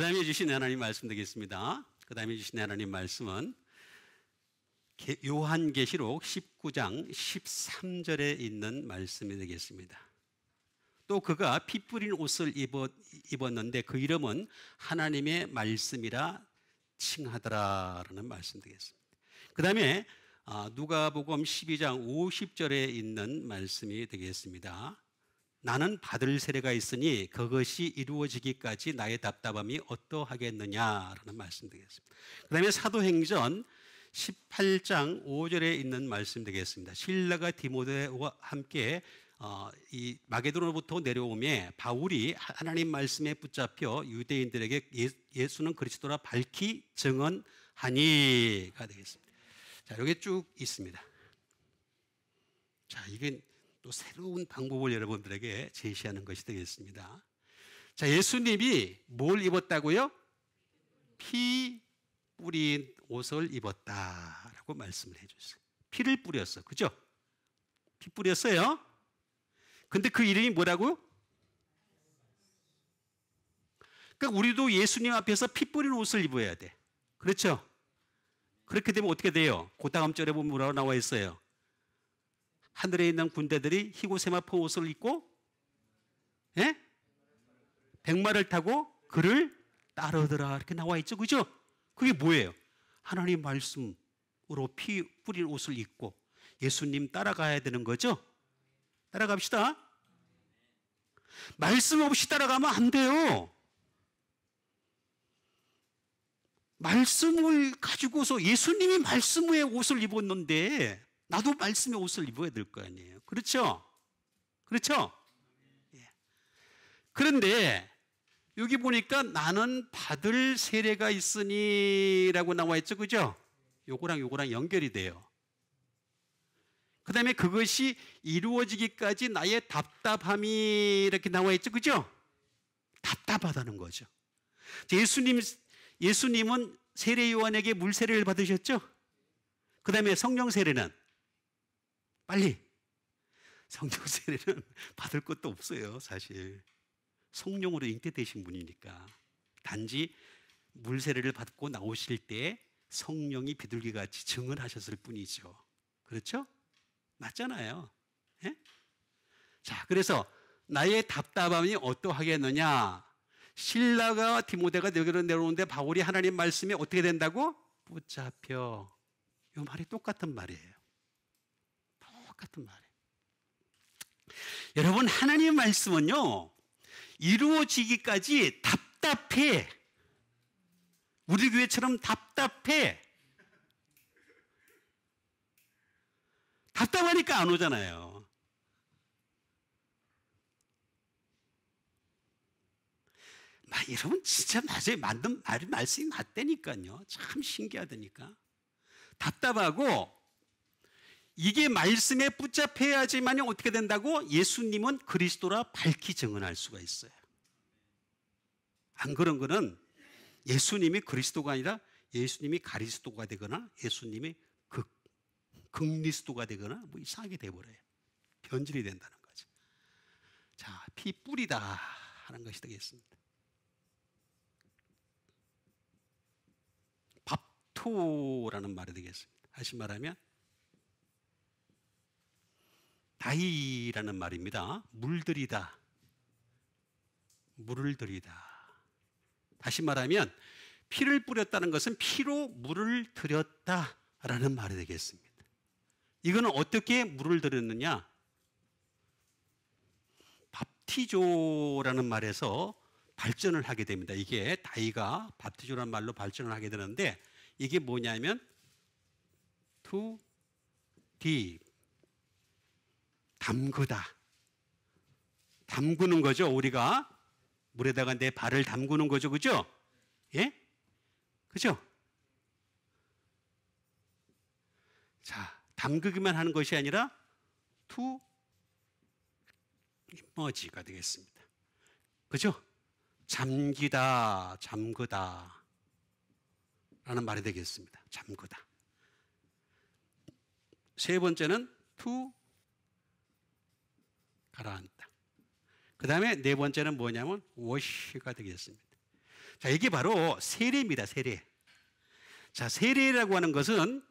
다음에 주신 하나님 말씀 되겠습니다. 그 다음에 주신 하나님 말씀은 요한계시록 19장 13절에 있는 말씀이 되겠습니다. 또 그가 피 뿌린 옷을 입었는데 그 이름은 하나님의 말씀이라 칭하더라라는 말씀 되겠습니다. 그 다음에 누가복음 12장 50절에 있는 말씀이 되겠습니다. 나는 받을 세례가 있으니 그것이 이루어지기까지 나의 답답함이 어떠하겠느냐라는 말씀 되겠습니다. 그 다음에 사도행전 18장 5절에 있는 말씀 되겠습니다. 실라가 디모데와 함께 이 마게도로부터 내려오매 바울이 하나님 말씀에 붙잡혀 유대인들에게 예수는 그리스도라 밝히 증언하니가 되겠습니다. 자, 여기 쭉 있습니다. 자, 이게 또 새로운 방법을 여러분들에게 제시하는 것이 되겠습니다. 자, 예수님이 뭘 입었다고요? 피 뿌린 옷을 입었다라고 말씀을 해줬어요. 피를 뿌렸어. 그죠? 피 뿌렸어요. 근데 그 이름이 뭐라고요? 그러니까 우리도 예수님 앞에서 피 뿌린 옷을 입어야 돼. 그렇죠? 그렇게 되면 어떻게 돼요? 그 다음 절에 보면 뭐라고 나와 있어요? 하늘에 있는 군대들이 희고 세마포 옷을 입고 백마를 타고 그를 따르더라 이렇게 나와 있죠. 그죠? 그게 뭐예요? 하나님 말씀으로 피 뿌린 옷을 입고 예수님 따라가야 되는 거죠? 따라갑시다. 말씀 없이 따라가면 안 돼요. 말씀을 가지고서 예수님이 말씀의 옷을 입었는데 나도 말씀의 옷을 입어야 될 거 아니에요. 그렇죠? 그렇죠? 예. 그런데 여기 보니까 나는 받을 세례가 있으니 라고 나와 있죠. 그죠? 요거랑 연결이 돼요. 그 다음에 그것이 이루어지기까지 나의 답답함이 이렇게 나와 있죠. 그죠? 답답하다는 거죠. 예수님은 세례 요한에게 물 세례를 받으셨죠? 그 다음에 성령 세례는 빨리 성령 세례는 받을 것도 없어요. 사실 성령으로 잉태되신 분이니까 단지 물 세례를 받고 나오실 때 성령이 비둘기같이 증언하셨을 뿐이죠. 그렇죠? 맞잖아요. 예? 자, 그래서 나의 답답함이 어떠하겠느냐? 실라가 디모데가 여기로 내려오는데 바울이 하나님 말씀에 어떻게 된다고? 붙잡혀. 이 말이 똑같은 말이에요. 똑같은 말이에요. 여러분, 하나님 말씀은요, 이루어지기까지 답답해. 우리 교회처럼 답답해. 답답하니까 안 오잖아요. 여러분 진짜 맞아요. 만든 말씀이 맞다니까요. 참 신기하다니까. 답답하고 이게 말씀에 붙잡혀야지만 어떻게 된다고? 예수님은 그리스도라 밝히 증언할 수가 있어요. 안 그런 거는 예수님이 그리스도가 아니라 예수님이 가리스도가 되거나 예수님이 극리스도가 되거나 뭐 이상하게 돼버려요. 변질이 된다는 거죠. 자, 피 뿌리다 하는 것이 되겠습니다. 밥토라는 말이 되겠습니다. 다시 말하면 다이라는 말입니다. 물들이다. 물을 들이다. 다시 말하면 피를 뿌렸다는 것은 피로 물을 들였다라는 말이 되겠습니다. 이거는 어떻게 물을 들였느냐? 밥티조라는 말에서 발전을 하게 됩니다. 이게 다이가 밥티조라는 말로 발전을 하게 되는데 이게 뭐냐면 to deep 담그다. 담그는 거죠. 우리가 물에다가 내 발을 담그는 거죠. 그죠? 예? 그죠? 자, 담그기만 하는 것이 아니라 to immerge가 되겠습니다. 그죠? 잠기다, 잠그다 라는 말이 되겠습니다. 잠그다. 세 번째는 to 가라앉다. 그 다음에 네 번째는 뭐냐면 wash가 되겠습니다. 자, 이게 바로 세례입니다. 세례. 자, 세례라고 하는 것은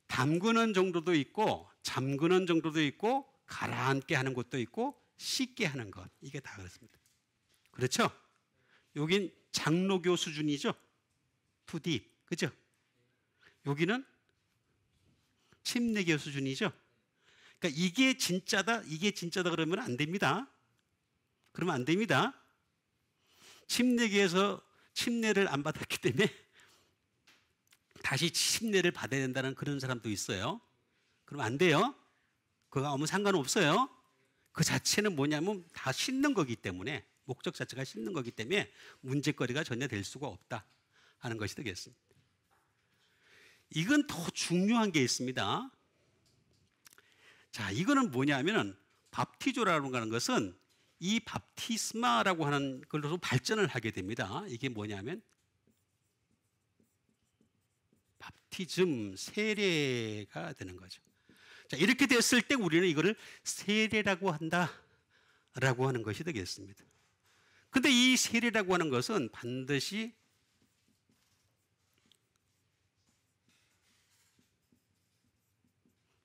담그는 정도도 있고 잠그는 정도도 있고 가라앉게 하는 것도 있고 씻게 하는 것, 이게 다 그렇습니다. 그렇죠? 여긴 장로교 수준이죠. 투딥, 그죠? 여기는 침례교 수준이죠. 그러니까 이게 진짜다 그러면 안 됩니다. 그러면 안 됩니다. 침례교에서 침례를 안 받았기 때문에 다시 침례를 받아야 된다는 그런 사람도 있어요. 그러면 안 돼요. 그거 아무 상관없어요. 그 자체는 뭐냐면 다 씻는 거기 때문에, 목적 자체가 씻는 거기 때문에 문제거리가 전혀 될 수가 없다 하는 것이 되겠습니다. 이건 더 중요한 게 있습니다. 자, 이거는 뭐냐면은 밥티조라고 하는 것은 이 밥티스마라고 하는 걸로 발전을 하게 됩니다. 이게 뭐냐면 밥티즘, 세례가 되는 거죠. 자, 이렇게 됐을 때 우리는 이거를 세례라고 한다라고 하는 것이 되겠습니다. 근데 이 세례라고 하는 것은 반드시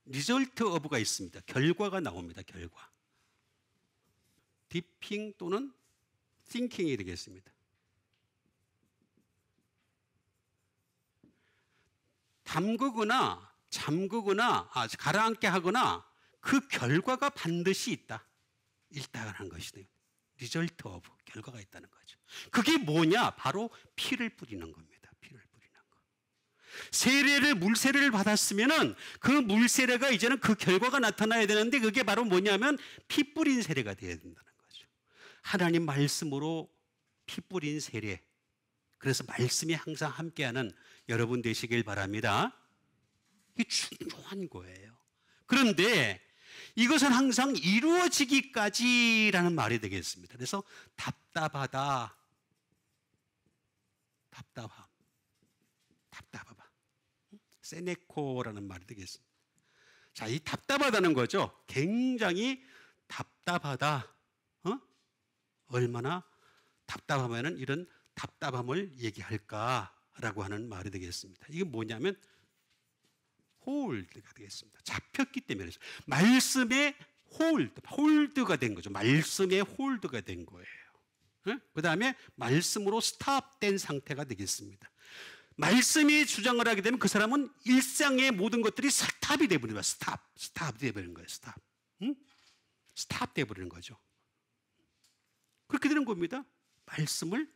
리절트 오브가 있습니다. 결과가 나옵니다. 결과. 디핑 또는 띵킹이 되겠습니다. 담그거나 잠그거나 가라앉게 하거나 그 결과가 반드시 있다는 것이 돼요. 리절트 오브, 결과가 있다는 거죠. 그게 뭐냐? 바로 피를 뿌리는 겁니다. 피를 뿌리는 거. 물세례를 받았으면은 그 물세례가 이제는 그 결과가 나타나야 되는데 그게 바로 뭐냐면 피 뿌린 세례가 되어야 된다는 거죠. 하나님 말씀으로 피 뿌린 세례. 그래서 말씀이 항상 함께하는 여러분 되시길 바랍니다. 이게 중요한 거예요. 그런데 이것은 항상 이루어지기까지라는 말이 되겠습니다. 그래서 답답하다, 답답함, 답답하다, 세네코라는 말이 되겠습니다. 자, 이 답답하다는 거죠. 굉장히 답답하다. 얼마나 답답하면은 이런 답답함을 얘기할까라고 하는 말이 되겠습니다. 이게 뭐냐면 홀드가 되겠습니다. 잡혔기 때문에 말씀의 홀드가 된 거죠. 말씀의 홀드가 된 거예요. 그 다음에 말씀으로 스탑된 상태가 되겠습니다. 말씀이 주장을 하게 되면 그 사람은 일상의 모든 것들이 스탑이 되어버리는 거예요. 스탑 되어버리는 거예요. 스탑 되어버리는 거죠. 그렇게 되는 겁니다. 말씀을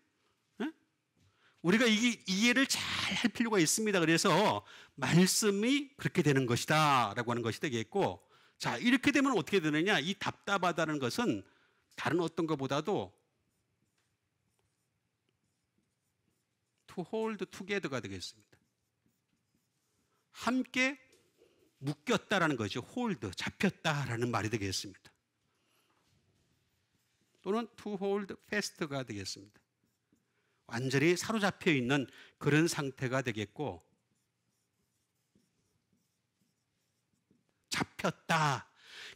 우리가 이해를 잘 할 필요가 있습니다. 그래서 말씀이 그렇게 되는 것이다 라고 하는 것이 되겠고, 자, 이렇게 되면 어떻게 되느냐? 이 답답하다는 것은 다른 어떤 것보다도 to hold together가 되겠습니다. 함께 묶였다라는 거죠. hold, 잡혔다라는 말이 되겠습니다. 또는 to hold fast가 되겠습니다. 완전히 사로잡혀 있는 그런 상태가 되겠고, 잡혔다.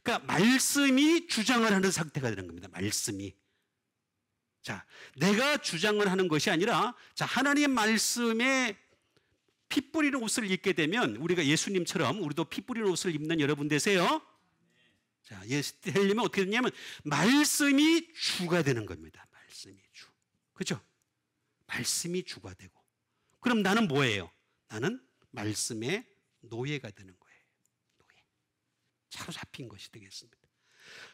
그러니까 말씀이 주장을 하는 상태가 되는 겁니다. 말씀이. 자, 내가 주장을 하는 것이 아니라, 자, 하나님 말씀에 피 뿌리는 옷을 입게 되면 우리가 예수님처럼 우리도 피 뿌리는 옷을 입는 여러분 되세요. 자, 되려면 어떻게 되냐면 말씀이 주가 되는 겁니다. 말씀이 주. 그죠? 말씀이 주가 되고. 그럼 나는 뭐예요? 나는 말씀의 노예가 되는 거예요. 노예. 사로잡힌 것이 되겠습니다.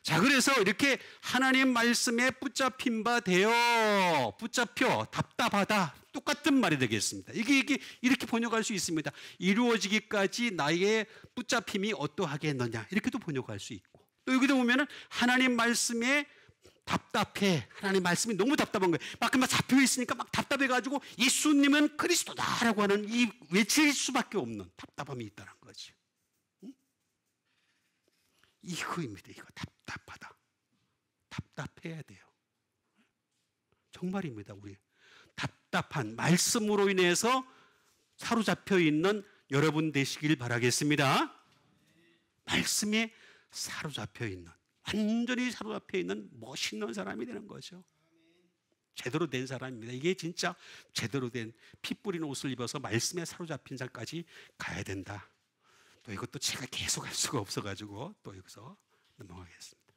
자, 그래서 이렇게 하나님 말씀에 붙잡힌 바 되어, 붙잡혀, 답답하다. 똑같은 말이 되겠습니다. 이게 이렇게 번역할 수 있습니다. 이루어지기까지 나의 붙잡힘이 어떠하겠느냐. 이렇게도 번역할 수 있고. 또 여기도 보면은 하나님 말씀에 답답해. 하나님 말씀이 너무 답답한 거예요. 막 잡혀 있으니까 막 답답해가지고 예수님은 그리스도다라고 하는 이 외칠 수밖에 없는 답답함이 있다는 거지. 응? 이거입니다. 이거 답답하다. 답답해야 돼요. 정말입니다. 우리 답답한 말씀으로 인해서 사로잡혀 있는 여러분 되시길 바라겠습니다. 말씀에 사로잡혀 있는, 완전히 사로잡혀 있는 멋있는 사람이 되는 거죠. 제대로 된 사람입니다. 이게 진짜 제대로 된 피 뿌리는 옷을 입어서 말씀에 사로잡힌 자까지 가야 된다. 또 이것도 제가 계속 할 수가 없어가지고 또 여기서 넘어가겠습니다.